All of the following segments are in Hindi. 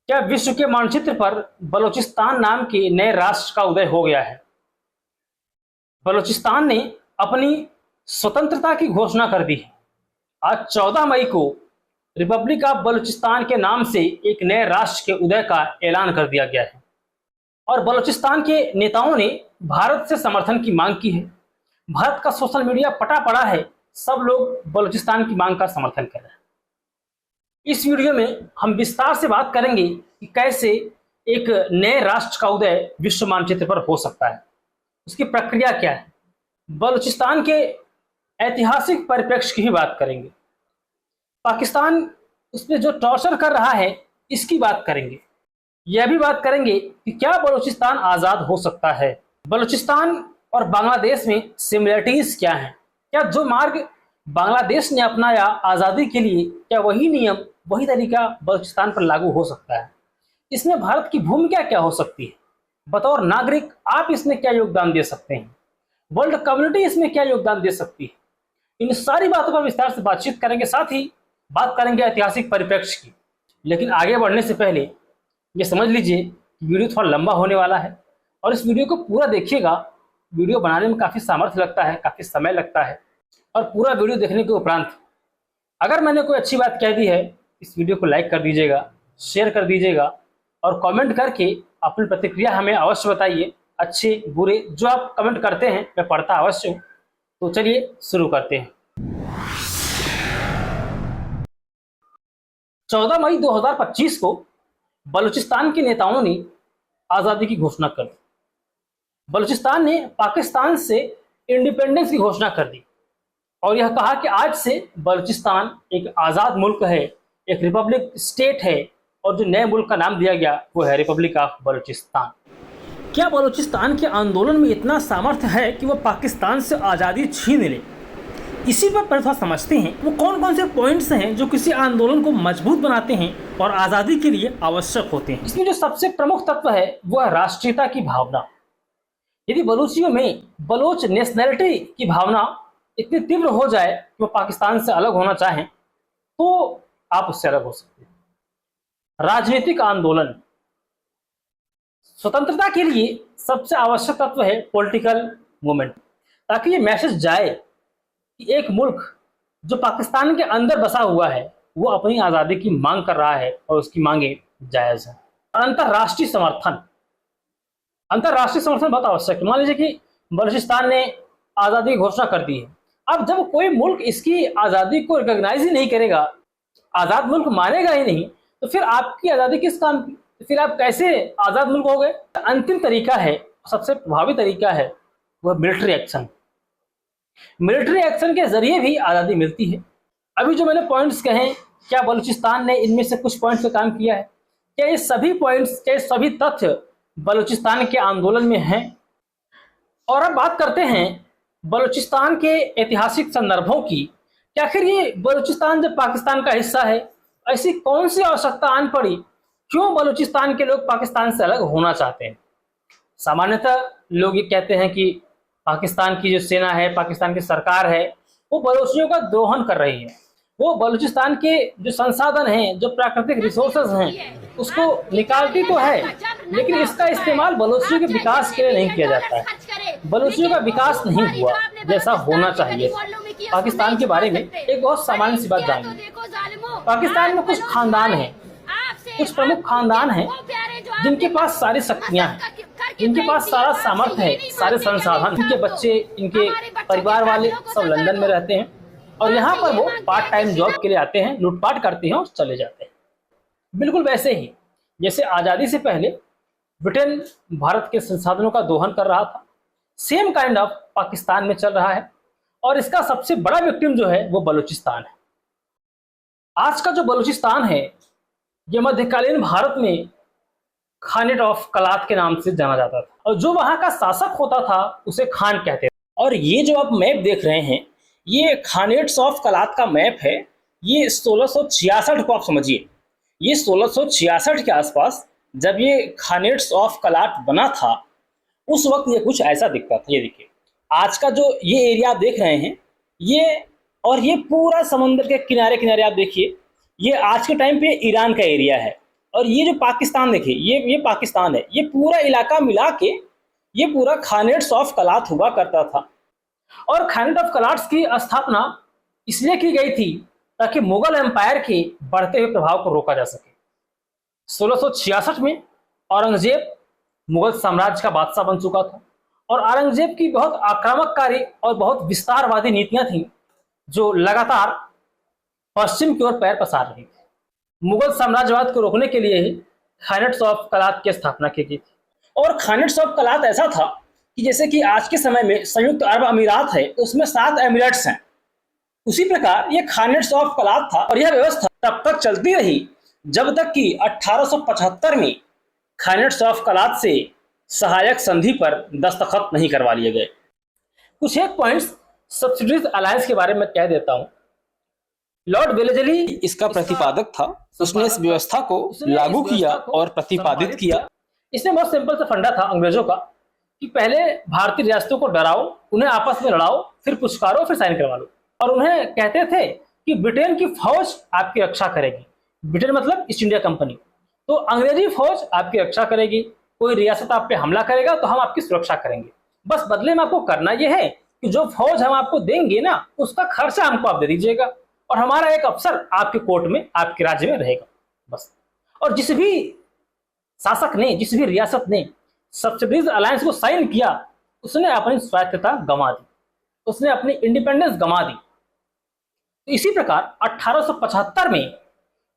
क्या विश्व के मानचित्र पर बलूचिस्तान नाम के नए राष्ट्र का उदय हो गया है? बलूचिस्तान ने अपनी स्वतंत्रता की घोषणा कर दी है। आज 14 मई को रिपब्लिक ऑफ बलूचिस्तान के नाम से एक नए राष्ट्र के उदय का ऐलान कर दिया गया है और बलूचिस्तान के नेताओं ने भारत से समर्थन की मांग की है। भारत का सोशल मीडिया पटा पड़ा है, सब लोग बलूचिस्तान की मांग का समर्थन कर रहे हैं। इस वीडियो में हम विस्तार से बात करेंगे कि कैसे एक नए राष्ट्र का उदय विश्व मानचित्र पर हो सकता है, उसकी प्रक्रिया क्या है। बलूचिस्तान के ऐतिहासिक परिप्रेक्ष्य की भी बात करेंगे। पाकिस्तान उस पर जो टॉर्चर कर रहा है इसकी बात करेंगे। यह भी बात करेंगे कि क्या बलूचिस्तान आज़ाद हो सकता है। बलूचिस्तान और बांग्लादेश में सिमिलरिटीज क्या हैं? क्या जो मार्ग बांग्लादेश ने अपनाया आज़ादी के लिए, क्या वही नियम वही तरीका बलूचिस्तान पर लागू हो सकता है? इसमें भारत की भूमिका क्या हो सकती है? बतौर नागरिक आप इसमें क्या योगदान दे सकते हैं? वर्ल्ड कम्युनिटी इसमें क्या योगदान दे सकती है? इन सारी बातों पर विस्तार से बातचीत करेंगे, साथ ही बात करेंगे ऐतिहासिक परिप्रेक्ष्य की। लेकिन आगे बढ़ने से पहले ये समझ लीजिए कि वीडियो थोड़ा लंबा होने वाला है और इस वीडियो को पूरा देखिएगा। वीडियो बनाने में काफ़ी सामर्थ्य लगता है, काफ़ी समय लगता है, और पूरा वीडियो देखने के उपरांत अगर मैंने कोई अच्छी बात कह दी है, इस वीडियो को लाइक कर दीजिएगा, शेयर कर दीजिएगा और कमेंट करके अपनी प्रतिक्रिया हमें अवश्य बताइए। अच्छे बुरे जो आप कमेंट करते हैं मैं पढ़ता अवश्य हूँ। तो चलिए शुरू करते हैं। 14 मई 2025 को बलूचिस्तान के नेताओं ने आज़ादी की घोषणा कर दी। बलूचिस्तान ने पाकिस्तान से इंडिपेंडेंस की घोषणा कर दी और यह कहा कि आज से बलूचिस्तान एक आज़ाद मुल्क है, एक रिपब्लिक स्टेट है, और जो नए मुल्क का नाम दिया गया वो है रिपब्लिक ऑफ बलूचिस्तान। क्या बलूचिस्तान के आंदोलन में इतना सामर्थ्य है कि वो पाकिस्तान से आज़ादी छीन ले? इसी पर थोड़ा समझते हैं वो कौन कौन से पॉइंट्स हैं जो किसी आंदोलन को मजबूत बनाते हैं और आज़ादी के लिए आवश्यक होते हैं। इसमें जो सबसे प्रमुख तत्व है वो है राष्ट्रीयता की भावना। यदि बलूचियों में बलोच नेशनैलिटी की भावना इतनी तीव्र हो जाए कि वो पाकिस्तान से अलग होना चाहें तो आप उससे अलग हो सकते हैं। राजनीतिक आंदोलन, स्वतंत्रता के लिए सबसे आवश्यक तत्व है पॉलिटिकल मूवमेंट, ताकि ये मैसेज जाए कि एक मुल्क जो पाकिस्तान के अंदर बसा हुआ है वो अपनी आज़ादी की मांग कर रहा है और उसकी मांगे जायज़ है। अंतर्राष्ट्रीय समर्थन, अंतर्राष्ट्रीय समर्थन बहुत आवश्यक है। मान लीजिए कि बलूचिस्तान ने आज़ादी की घोषणा कर दी है, अब जब कोई मुल्क इसकी आज़ादी को रिकॉग्नाइज ही नहीं करेगा, आज़ाद मुल्क मानेगा ही नहीं, तो फिर आपकी आज़ादी किस काम की? फिर आप कैसे आज़ाद मुल्क हो गए? अंतिम तरीका है, सबसे प्रभावी तरीका है वह मिलिट्री एक्शन। मिलिट्री एक्शन के जरिए भी आज़ादी मिलती है। अभी जो मैंने पॉइंट्स कहे, क्या बलूचिस्तान ने इनमें से कुछ पॉइंट्स पे काम किया है? क्या ये सभी पॉइंट्स, क्या सभी तथ्य बलूचिस्तान के आंदोलन में हैं? और अब बात करते हैं बलूचिस्तान के ऐतिहासिक संदर्भों की। क्या आखिर ये बलूचिस्तान जब पाकिस्तान का हिस्सा है, ऐसी कौन सी आवश्यकता आन पड़ी? क्यों बलूचिस्तान के लोग पाकिस्तान से अलग होना चाहते हैं? सामान्यतः लोग ये कहते हैं कि पाकिस्तान की जो सेना है, पाकिस्तान की सरकार है, वो बलूचियों का दोहन कर रही है। वो बलूचिस्तान के जो संसाधन हैं, जो प्राकृतिक रिसोर्सेज हैं, उसको निकालती तो है, लेकिन इसका इस्तेमाल बलूचियों के विकास के लिए नहीं किया जाता है। बलूचियों का विकास नहीं हुआ जैसा होना चाहिए। पाकिस्तान के बारे में एक बहुत सामान्य सी बात जानिए। पाकिस्तान में कुछ खानदान हैं, कुछ प्रमुख खानदान हैं जिनके पास सारी शक्तियां हैं, जिनके पास सारा सामर्थ्य है, सारे संसाधन। इनके बच्चे, इनके परिवार वाले सब लंदन में रहते हैं और यहाँ पर वो पार्ट टाइम जॉब के लिए आते हैं, लूटपाट करते हैं और चले जाते हैं। बिल्कुल वैसे ही जैसे आज़ादी से पहले ब्रिटेन भारत के संसाधनों का दोहन कर रहा था, सेम काइंड ऑफ पाकिस्तान में चल रहा है और इसका सबसे बड़ा विक्टिम जो है वो बलूचिस्तान है। आज का जो बलूचिस्तान है ये मध्यकालीन भारत में खानेट ऑफ कलात के नाम से जाना जाता था और जो वहां का शासक होता था उसे खान कहते थे। और ये जो आप मैप देख रहे हैं ये खानेट्स ऑफ कलात का मैप है। ये 1666 को आप समझिए, ये 1666 के आसपास जब ये खानेट्स ऑफ कलात बना था उस वक्त ये कुछ ऐसा दिखता था। ये देखिए आज का जो ये एरिया आप देख रहे हैं ये, और ये पूरा समंदर के किनारे किनारे आप देखिए, ये आज के टाइम पे ईरान का एरिया है और ये जो पाकिस्तान देखिए, ये पाकिस्तान है, ये पूरा इलाका मिला के ये पूरा खानेट्स ऑफ कलात हुआ करता था। और खानेट ऑफ कलाट्स की स्थापना इसलिए की गई थी ताकि मुगल एम्पायर के बढ़ते हुए प्रभाव को रोका जा सके। 1666 में औरंगजेब मुगल साम्राज्य का बादशाह बन चुका था और औरंगजेब की बहुत आक्रामककारी और बहुत विस्तारवादी नीतियां थीं जो लगातार पश्चिम की ओर पैर पसार रही थी। मुगल साम्राज्यवाद को रोकने के लिए ही खानेट्स ऑफ कलात की स्थापना की गई थी। और खानेट्स ऑफ कलात ऐसा था कि जैसे कि आज के समय में संयुक्त अरब अमीरात है, उसमें 7 एमिरेट्स हैं, उसी प्रकार ये खानेट्स ऑफ कलात था। और यह व्यवस्था तब तक चलती रही जब तक कि 1875 में खानेट्स ऑफ कलात से सहायक संधि पर दस्तखत नहीं करवा लिए गए। कुछ एक पॉइंट्स सब्सिडीज अलायंस के बारे में कह देता हूं। लॉर्ड वेलेजली इसका प्रतिपादक था, उसने इस व्यवस्था को लागू किया और प्रतिपादित किया। इसमें बहुत सिंपल सा फंडा था अंग्रेजों का कि पहले भारतीय रियासतों को डराओ, उन्हें आपस में लड़ाओ, फिर पुचकारो, फिर साइन करवा लो। और उन्हें कहते थे कि ब्रिटेन की फौज आपकी रक्षा करेगी। ब्रिटेन मतलब ईस्ट इंडिया कंपनी। तो अंग्रेजी फौज आपकी रक्षा करेगी, कोई रियासत आप पे हमला करेगा तो हम आपकी सुरक्षा करेंगे। बस बदले में आपको करना यह है कि जो फौज हम आपको देंगे ना, उसका खर्चा हमको आप दे दीजिएगा और हमारा एक अफसर आपके कोर्ट में, आपके राज्य में रहेगा, बस। और जिस भी शासक ने, जिस भी रियासत ने सब्सिडीज अलायंस को साइन किया, उसने अपनी स्वायत्तता गंवा दी, उसने अपनी इंडिपेंडेंस गंवा दी। तो इसी प्रकार 1875 में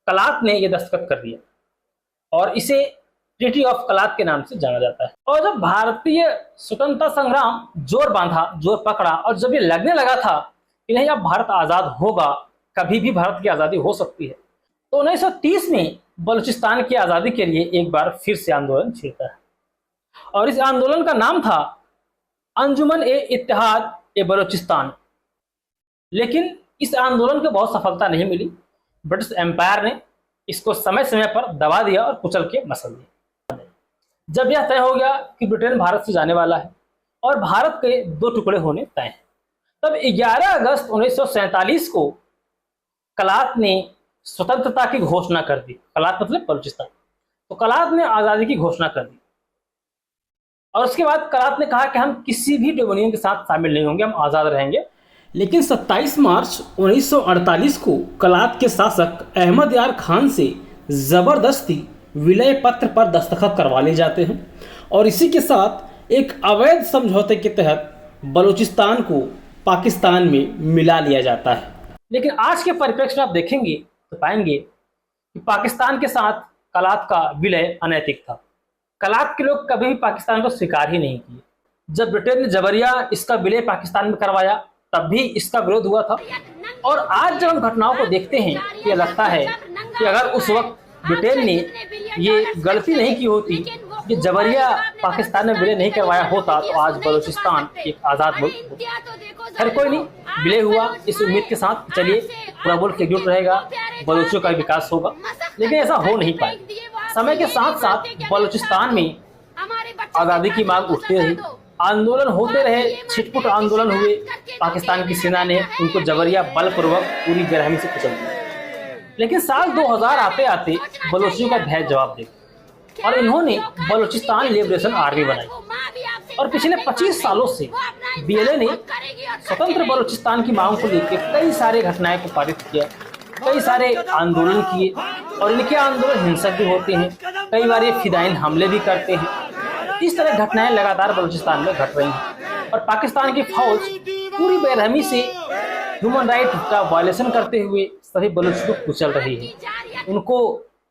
कलात ने यह दस्तखत कर दिया और इसे ट्रीटी ऑफ कलात के नाम से जाना जाता है। और जब भारतीय स्वतंत्रता संग्राम जोर बांधा, जोर पकड़ा और जब ये लगने लगा था कि नहीं अब भारत आजाद होगा, कभी भी भारत की आजादी हो सकती है, तो 1930 में बलूचिस्तान की आजादी के लिए एक बार फिर से आंदोलन छिड़ता है और इस आंदोलन का नाम था अंजुमन ए इत्तेहाद ए बलूचिस्तान। लेकिन इस आंदोलन को बहुत सफलता नहीं मिली। ब्रिटिश एम्पायर ने इसको समय समय पर दबा दिया और कुचल के मसल दिया। जब यह तय हो गया कि ब्रिटेन भारत से जाने वाला है और भारत के 2 टुकड़े होने तय हैं, तब 11 अगस्त 1947 को कलात ने स्वतंत्रता की घोषणा कर दी। कलात मतलब बलूचिस्तान। तो कलात ने आज़ादी की घोषणा कर दी और उसके बाद कलात ने कहा कि हम किसी भी डोमिनियन के साथ शामिल नहीं होंगे, हम आज़ाद रहेंगे। लेकिन 27 मार्च 1948 को कलात के शासक अहमद यार खान से ज़बरदस्ती विलय पत्र पर दस्तखत करवा लिए जाते हैं और इसी के साथ एक अवैध समझौते के तहत बलूचिस्तान को पाकिस्तान में मिला लिया जाता है। लेकिन आज के परिप्रेक्ष्य में आप देखेंगे तो पाएंगे कि पाकिस्तान के साथ कलात का विलय अनैतिक था। कलात के लोग कभी भी पाकिस्तान को स्वीकार ही नहीं किए। जब ब्रिटेन ने जबरिया इसका विलय पाकिस्तान में करवाया तब भी इसका विरोध हुआ था। और आज जब हम घटनाओं को देखते हैं तो लगता है कि अगर उस वक्त ब्रिटेन ने ये गलती नहीं की होती कि जबरिया पाकिस्तान में विलय नहीं करवाया होता तो आज बलूचिस्तान एक आज़ाद मुल्क होता। खैर कोई नहीं, विलय हुआ इस उम्मीद के साथ चलिए पूरा मुल्क एकजुट रहेगा, बलूचियों का विकास होगा। लेकिन ऐसा हो नहीं पाया। समय के साथ साथ बलूचिस्तान में आज़ादी की मांग उठती रही, आंदोलन होते रहे, छिटपुट आंदोलन हुए। पाकिस्तान की सेना ने उनको जबरिया बलपूर्वक पूरी बेरहमी से कुचल दिया। लेकिन साल 2000 आते आते बलूचियों का धैर्य जवाब दे और इन्होंने बलूचिस्तान लिबरेशन आर्मी बनाई और पिछले 25 सालों से बीएलए ने स्वतंत्र बलूचिस्तान की मांग को लेकर कई सारे घटनाएं को पारित किया, कई सारे आंदोलन किए और इनके आंदोलन हिंसक भी होते हैं, कई बार ये फिदायीन हमले भी करते हैं। इस तरह घटनाएं लगातार बलूचिस्तान में घट रही हैं और पाकिस्तान की फौज पूरी बेरहमी से ह्यूमन राइट का वायलेशन करते हुए सभी बलूच को कुचल रही है, उनको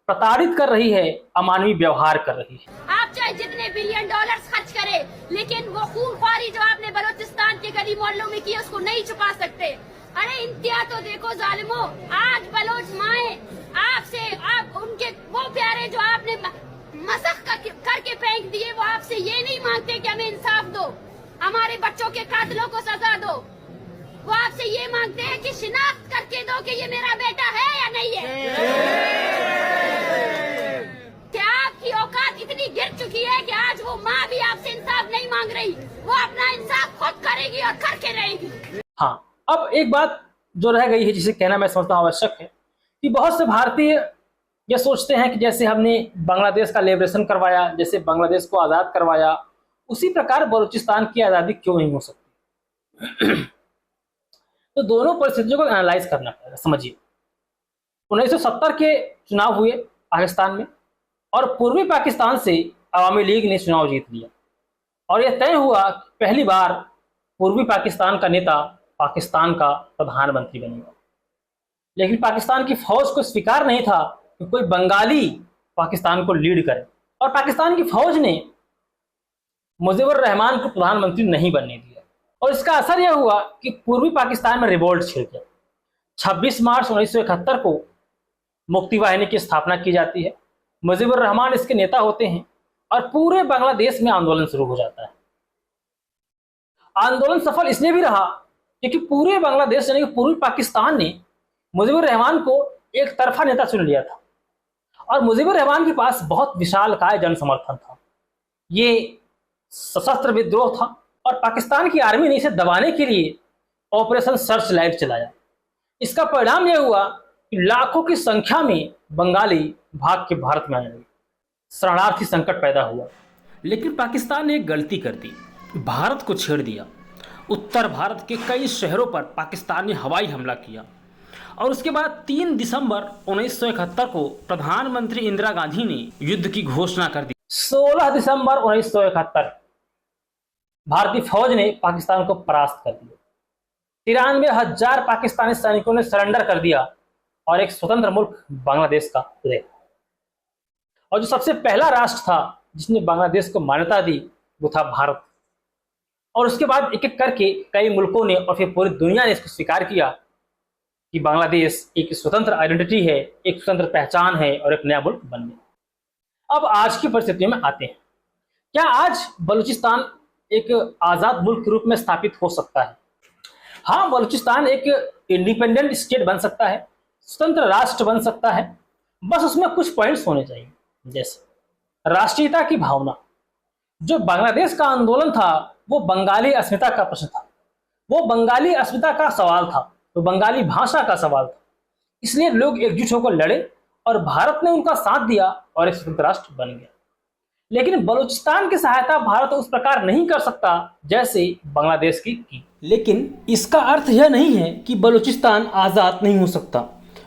प्रताड़ित कर रही है, अमानवीय व्यवहार कर रही है। आप चाहे जितने बिलियन डॉलर्स खर्च करें, लेकिन वो खूनख्वारी जो आपने बलूचिस्तान के गली मोहल्लों में की उसको नहीं छुपा सकते। अरे इंतहा तो देखो जालिमो, आज बलोच माए आपसे, आप उनके वो प्यारे जो आपने मसख करके फेंक दिए, वो आपसे ये नहीं मांगते कि हमें इंसाफ दो, हमारे बच्चों के कातिलों को सजा दो। वो आपसे ये मांगते हैं कि शिनाख्त करके दो कि ये मेरा बेटा है या नहीं है। क्या आपकी औकात इतनी गिर चुकी है कि आज वो माँ भी आपसे इंसाफ नहीं मांग रही, वो अपना इंसाफ खुद करेगी और करके रहेगी। हाँ, अब एक बात जो रह गई है जिसे कहना मैं समझता हूँ आवश्यक है कि बहुत से भारतीय ये सोचते हैं कि जैसे हमने बांग्लादेश का लिबरेशन करवाया, जैसे बांग्लादेश को आज़ाद करवाया, उसी प्रकार बलूचिस्तान की आज़ादी क्यों नहीं हो सकती। तो दोनों परिस्थितियों को एनालाइज करना पड़ेगा। समझिए, 1970 के चुनाव हुए पाकिस्तान में और पूर्वी पाकिस्तान से अवामी लीग ने चुनाव जीत लिया और यह तय हुआ कि पहली बार पूर्वी पाकिस्तान का नेता पाकिस्तान का प्रधानमंत्री बनेगा। लेकिन पाकिस्तान की फौज को स्वीकार नहीं था कि कोई बंगाली पाकिस्तान को लीड करे और पाकिस्तान की फौज ने मुजीबुर रहमान को प्रधानमंत्री नहीं बनने दिया और इसका असर यह हुआ कि पूर्वी पाकिस्तान में रिवोल्ट छिड़ गया। 26 मार्च 1971 को मुक्ति वाहिनी की स्थापना की जाती है। मुजीबुर रहमान इसके नेता होते हैं और पूरे बांग्लादेश में आंदोलन शुरू हो जाता है। आंदोलन सफल इसलिए भी रहा क्योंकि पूरे बांग्लादेश यानी कि पूर्वी पाकिस्तान ने मुजीबुर रहमान को एक तरफा नेता चुन लिया था और मुजीबुर रहमान के पास बहुत विशालकाय जन समर्थन था। ये सशस्त्र विद्रोह था और पाकिस्तान की आर्मी ने इसे दबाने के लिए ऑपरेशन सर्च लाइट चलाया। इसका परिणाम यह हुआ कि लाखों की संख्या में बंगाली भाग के भारत में आने लगे। शरणार्थी संकट पैदा हुआ। लेकिन पाकिस्तान ने एक गलती कर दी, भारत को छेड़ दिया। उत्तर भारत के कई शहरों पर पाकिस्तान ने हवाई हमला किया और उसके बाद 3 दिसंबर 1971 को प्रधानमंत्री इंदिरा गांधी ने युद्ध की घोषणा कर दी। 16 दिसंबर 1971 भारतीय फौज ने पाकिस्तान को परास्त कर दिया। 93,000 पाकिस्तानी सैनिकों ने सरेंडर कर दिया और एक स्वतंत्र मुल्क बांग्लादेश का उदय। और जो सबसे पहला राष्ट्र था जिसने बांग्लादेश को मान्यता दी वो था भारत। और उसके बाद एक एक करके कई मुल्कों ने और फिर पूरी दुनिया ने इसको स्वीकार किया कि बांग्लादेश एक स्वतंत्र आइडेंटिटी है, एक स्वतंत्र पहचान है और एक नया मुल्क बन गया। अब आज की परिस्थितियों में आते हैं। क्या आज बलूचिस्तान एक आज़ाद मुल्क के रूप में स्थापित हो सकता है? हाँ, बलूचिस्तान एक इंडिपेंडेंट स्टेट बन सकता है, स्वतंत्र राष्ट्र बन सकता है। बस उसमें कुछ पॉइंट्स होने चाहिए, जैसे राष्ट्रीयता की भावना। जो बांग्लादेश का आंदोलन था वो बंगाली अस्मिता का प्रश्न था, वो बंगाली अस्मिता का सवाल था, तो बंगाली भाषा का सवाल था। इसलिए लोग एकजुट होकर लड़े और भारत ने उनका साथ दिया और एक स्वतंत्र राष्ट्र बन गया। लेकिन बलूचिस्तान की सहायता भारत उस प्रकार नहीं कर सकता जैसे बांग्लादेश की। लेकिन इसका अर्थ यह नहीं है कि बलूचिस्तान आज़ाद नहीं हो सकता।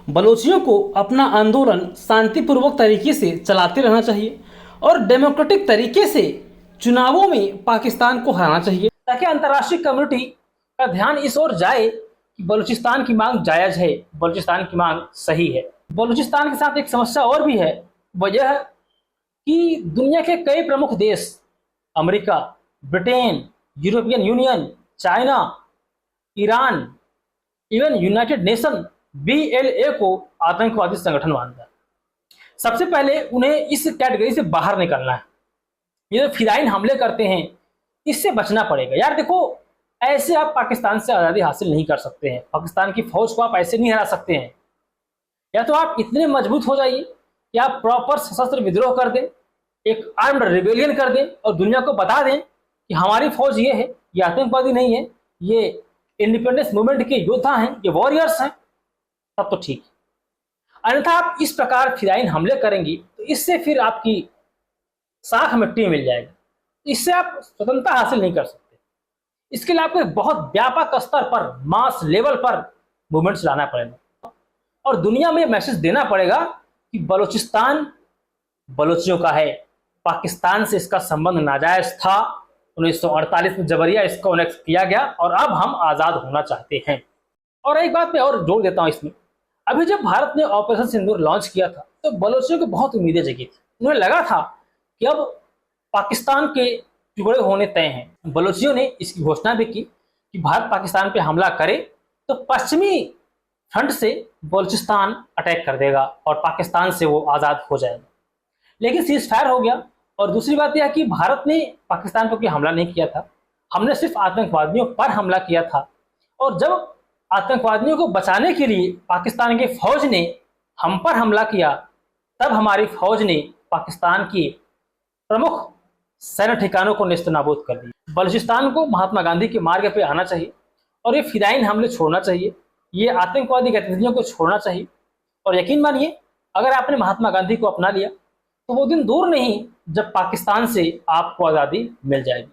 बलोचियों को अपना आंदोलन शांतिपूर्वक तरीके से चलाते रहना चाहिए और डेमोक्रेटिक तरीके से चुनावों में पाकिस्तान को हराना चाहिए ताकि अंतर्राष्ट्रीय कम्युनिटी का ध्यान इस ओर जाए कि बलूचिस्तान की मांग जायज़ है, बलूचिस्तान की मांग सही है। बलूचिस्तान के साथ एक समस्या और भी है, वजह कि दुनिया के कई प्रमुख देश America, Britain, European union, China, Iran, even United nation BLA को आतंकवादी संगठन मानता है। सबसे पहले उन्हें इस कैटेगरी से बाहर निकलना है। ये जो फिदाइन हमले करते हैं इससे बचना पड़ेगा। यार देखो, ऐसे आप पाकिस्तान से आज़ादी हासिल नहीं कर सकते हैं। पाकिस्तान की फौज को आप ऐसे नहीं हरा सकते हैं। या तो आप इतने मजबूत हो जाइए कि आप प्रॉपर सशस्त्र विद्रोह कर दें, एक आर्म्ड रिबेलियन कर दें और दुनिया को बता दें कि हमारी फौज ये है, ये आतंकवादी नहीं है, ये इंडिपेंडेंस मूवमेंट के योद्धा हैं, ये वॉरियर्स हैं, तब तो ठीक। अन्यथा आप इस प्रकार फिदाइन हमले करेंगी तो इससे फिर आपकी साख मिट्टी मिल जाएगी। इससे आप स्वतंत्रता हासिल नहीं कर सकते। इसके लिए आपको एक बहुत व्यापक स्तर पर, मास लेवल पर मूवमेंट चलाना पड़ेगा और दुनिया में मैसेज देना पड़ेगा कि बलूचिस्तान बलोचियों का है, पाकिस्तान से इसका संबंध नाजायज था। 1948 में जबरिया इसको अनेक्स किया गया और अब हम आज़ाद होना चाहते हैं। और एक बात मैं और जोड़ देता हूँ इसमें, अभी जब भारत ने ऑपरेशन सिंदूर लॉन्च किया था तो बलोचियों को बहुत उम्मीदें जगी थी। उन्हें लगा था कि अब पाकिस्तान के टुकड़े होने तय हैं। बलोचियों ने इसकी घोषणा भी की कि भारत पाकिस्तान पे हमला करे तो पश्चिमी फ्रंट से बलूचिस्तान अटैक कर देगा और पाकिस्तान से वो आज़ाद हो जाएगा। लेकिन सीज फायर हो गया। और दूसरी बात यह कि भारत ने पाकिस्तान पर कोई हमला नहीं किया था, हमने सिर्फ आतंकवादियों पर हमला किया था। और जब आतंकवादियों को बचाने के लिए पाकिस्तान की फौज ने हम पर हमला किया तब हमारी फौज ने पाकिस्तान की प्रमुख सैन्य ठिकानों को नेस्तनाबूद कर दिया। बलूचिस्तान को महात्मा गांधी के मार्ग पे आना चाहिए और ये फिदाइन हमले छोड़ना चाहिए, ये आतंकवादी गतिविधियों को छोड़ना चाहिए। और यकीन मानिए अगर आपने महात्मा गांधी को अपना लिया तो वो दिन दूर नहीं जब पाकिस्तान से आपको आज़ादी मिल जाएगी।